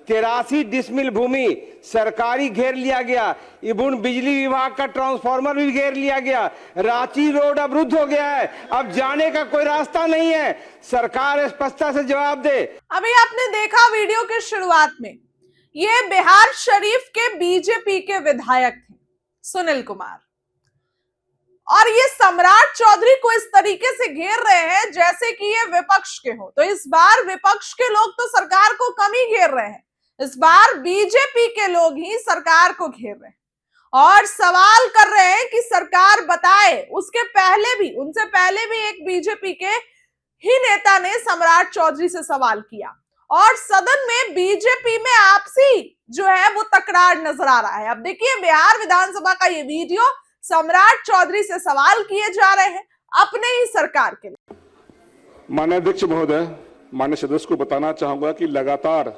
83 decimal भूमि सरकारी घेर लिया गया। इबुन बिजली विभाग का ट्रांसफार्मर भी घेर लिया गया। रांची रोड अवरुद्ध हो गया है, अब जाने का कोई रास्ता नहीं है। सरकार स्पष्टता से जवाब दे। अभी आपने देखा वीडियो के शुरुआत में, ये बिहार शरीफ के बीजेपी के विधायक थे सुनील कुमार, और ये सम्राट चौधरी को इस तरीके से घेर रहे हैं जैसे कि ये विपक्ष के हो। तो इस बार विपक्ष के लोग तो सरकार को कम ही घेर रहे हैं, इस बार बीजेपी के लोग ही सरकार को घेर रहे हैं और सवाल कर रहे हैं कि सरकार बताए। उसके पहले भी, उनसे पहले भी एक बीजेपी के ही नेता ने सम्राट चौधरी से सवाल किया और सदन में बीजेपी में आपसी जो है वो तकरार नजर आ रहा है। अब देखिए बिहार विधानसभा का ये वीडियो, सम्राट चौधरी से सवाल किए जा रहे हैं अपने ही सरकार के लिए। माननीय अध्यक्ष महोदय, माननीय सदस्य को बताना चाहूंगा कि लगातार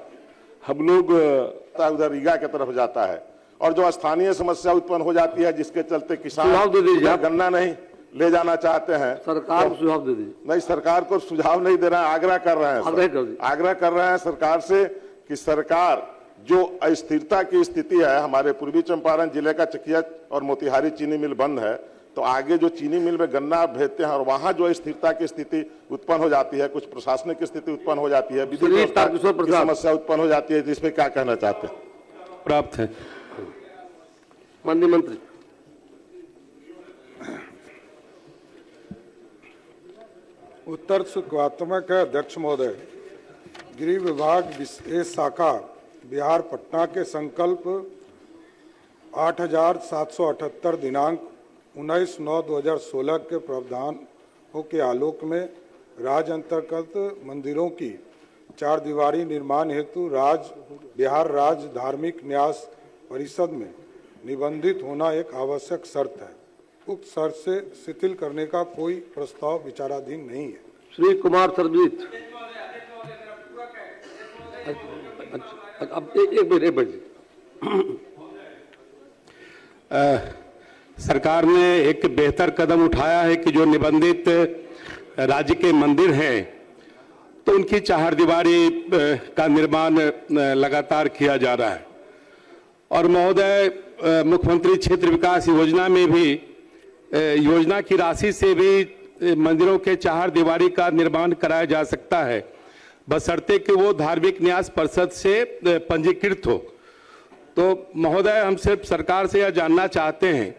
हम लोग उधर रीगा की तरफ जाता है और जो स्थानीय समस्या उत्पन्न हो जाती है जिसके चलते किसान गन्ना नहीं ले जाना चाहते हैं। सरकार को सुझाव दे दीजिए। नहीं, सरकार को सुझाव नहीं दे रहा है, आग्रह कर रहे हैं। आग्रह कर रहे हैं सरकार से कि सरकार जो अस्थिरता की स्थिति है, हमारे पूर्वी चंपारण जिले का चकिया और मोतिहारी चीनी मिल बंद है, तो आगे जो चीनी मिल में गन्ना भेजते हैं और वहां जो स्थिरता की स्थिति उत्पन्न हो जाती है, कुछ प्रशासनिक स्थिति उत्पन्न हो जाती है, विद्युत की समस्या उत्पन्न हो जाती है, जिसमें क्या कहना चाहते हैं? प्राप्त है माननीय मंत्री। उत्तर सुखात्मक है अध्यक्ष महोदय। गृह विभाग विशेष शाखा बिहार पटना के संकल्प 8778 दिनांक 19/9/2016 के प्रावधानों के आलोक में राज्य अंतर्गत मंदिरों की चार दीवारी निर्माण हेतु बिहार राज्य धार्मिक न्यास परिषद में निबंधित होना एक आवश्यक शर्त है। उक्त शर्त से शिथिल करने का कोई प्रस्ताव विचाराधीन नहीं है। श्री कुमार सरजीत, अब एक मिनट। सरकार ने एक बेहतर कदम उठाया है कि जो निबंधित राज्य के मंदिर हैं तो उनकी चारदीवारी का निर्माण लगातार किया जा रहा है। और महोदय, मुख्यमंत्री क्षेत्र विकास योजना में भी योजना की राशि से भी मंदिरों के चारदीवारी का निर्माण कराया जा सकता है, बशर्ते कि वो धार्मिक न्यास परिषद से पंजीकृत हो। तो महोदय, हम सिर्फ सरकार से यह जानना चाहते हैं,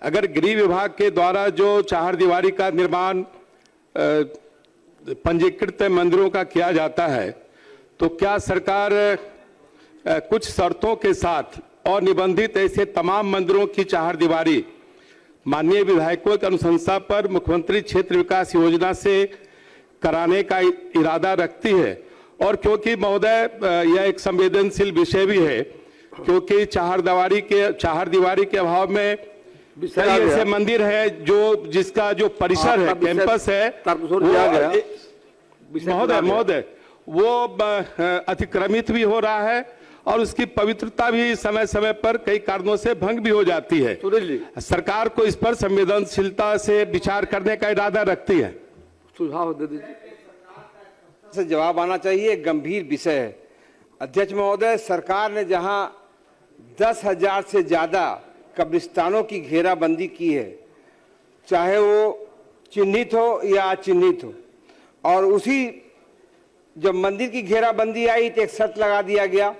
अगर गृह विभाग के द्वारा जो चारदीवारी का निर्माण पंजीकृत मंदिरों का किया जाता है, तो क्या सरकार कुछ शर्तों के साथ और निबंधित ऐसे तमाम मंदिरों की चारदीवारी माननीय विधायकों की अनुशंसा पर मुख्यमंत्री क्षेत्र विकास योजना से कराने का इरादा रखती है? और क्योंकि महोदय यह एक संवेदनशील विषय भी है, क्योंकि चारदीवारी के अभाव में कई ऐसे मंदिर है जो जिसका जो परिसर है, कैंपस है, महोदय वो अतिक्रमित भी हो रहा है और उसकी पवित्रता भी समय समय पर कई कारणों से भंग भी हो जाती है। सरकार को इस पर संवेदनशीलता से विचार करने का इरादा रखती है? सुझाव दे दीजिए। से जवाब आना चाहिए, गंभीर विषय है। अध्यक्ष महोदय, सरकार ने जहां 10,000 से ज्यादा कब्रिस्तानों की घेराबंदी की है, चाहे वो चिन्हित हो या अचिन्हित हो, और उसी जब मंदिर की घेराबंदी आई तो एक शर्त लगा दिया गया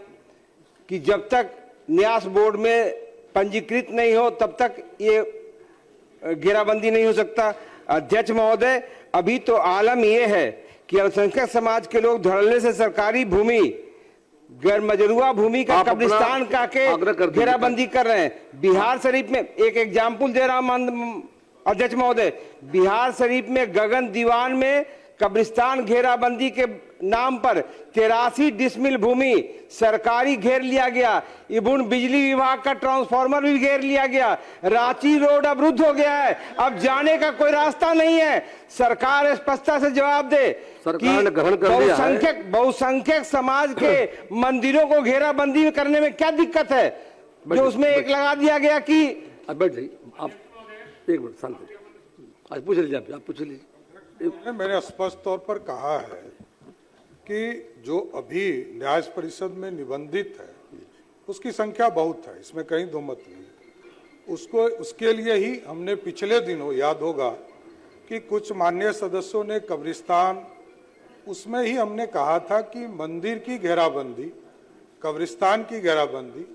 कि जब तक न्यास बोर्ड में पंजीकृत नहीं हो तब तक ये घेराबंदी नहीं हो सकता। अध्यक्ष महोदय, अभी तो आलम यह है कि अल्पसंख्यक समाज के लोग धड़ल्ले से सरकारी भूमि, गैर मजरूआ भूमि का कब्रिस्तान का के घेराबंदी कर रहे हैं। बिहार शरीफ में एक एग्जाम्पल दे रहा हूं अध्यक्ष महोदय, बिहार शरीफ में गगन दीवान में कब्रिस्तान घेराबंदी के नाम पर 83 डिसमिल भूमि सरकारी घेर लिया गया। इबुन बिजली विभाग का ट्रांसफार्मर भी घेर लिया गया। रांची रोड अवरुद्ध हो गया है, अब जाने का कोई रास्ता नहीं है। सरकार स्पष्टता से जवाब दे कि बहुसंख्यक समाज के मंदिरों को घेराबंदी करने में क्या दिक्कत है, जो उसमें एक लगा दिया गया कि बैठ जाइए आप, एक मिनट शांति, आज पूछ लीजिए, आप पूछ लीजिए। मैंने स्पष्ट तौर पर कहा है कि जो अभी न्याय परिषद में निबंधित है उसकी संख्या बहुत है, इसमें कहीं दो मत नहीं। उसके लिए ही हमने पिछले दिनों, याद होगा कि कुछ माननीय सदस्यों ने कब्रिस्तान, उसमें ही हमने कहा था कि मंदिर की घेराबंदी, कब्रिस्तान की घेराबंदी,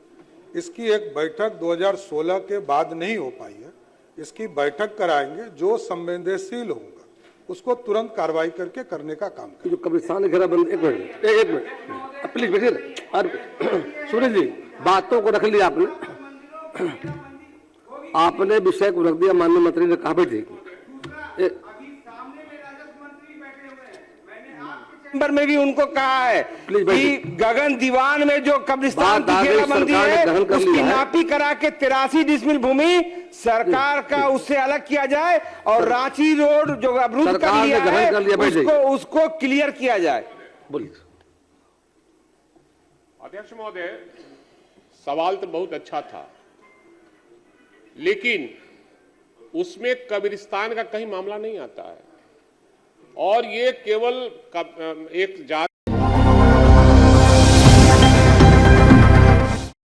इसकी एक बैठक 2016 के बाद नहीं हो पाई है। इसकी बैठक कराएंगे, जो संवेदनशील होगा उसको तुरंत कार्रवाई करके करने का काम करें। जो कब्रिस्तान घेराबंदी, एक मिनट प्लीज बैठिए। और सूरज जी, बातों को रख लिया आपने विषय को रख दिया, माननीय मंत्री ने कहा बैठिए। नंबर में भी उनको कहा है कि गगन दीवान में जो कब्रिस्तान की घेराबंदी है उसकी नापी करा के 83 डिसमिल भूमि सरकार का उससे अलग किया जाए और रांची रोड जो अवरुद्ध कर लिया है उसको क्लियर किया जाए। बोलिए। अध्यक्ष महोदय, सवाल तो बहुत अच्छा था, लेकिन उसमें कब्रिस्तान का कहीं मामला नहीं आता है और ये केवल एक जाति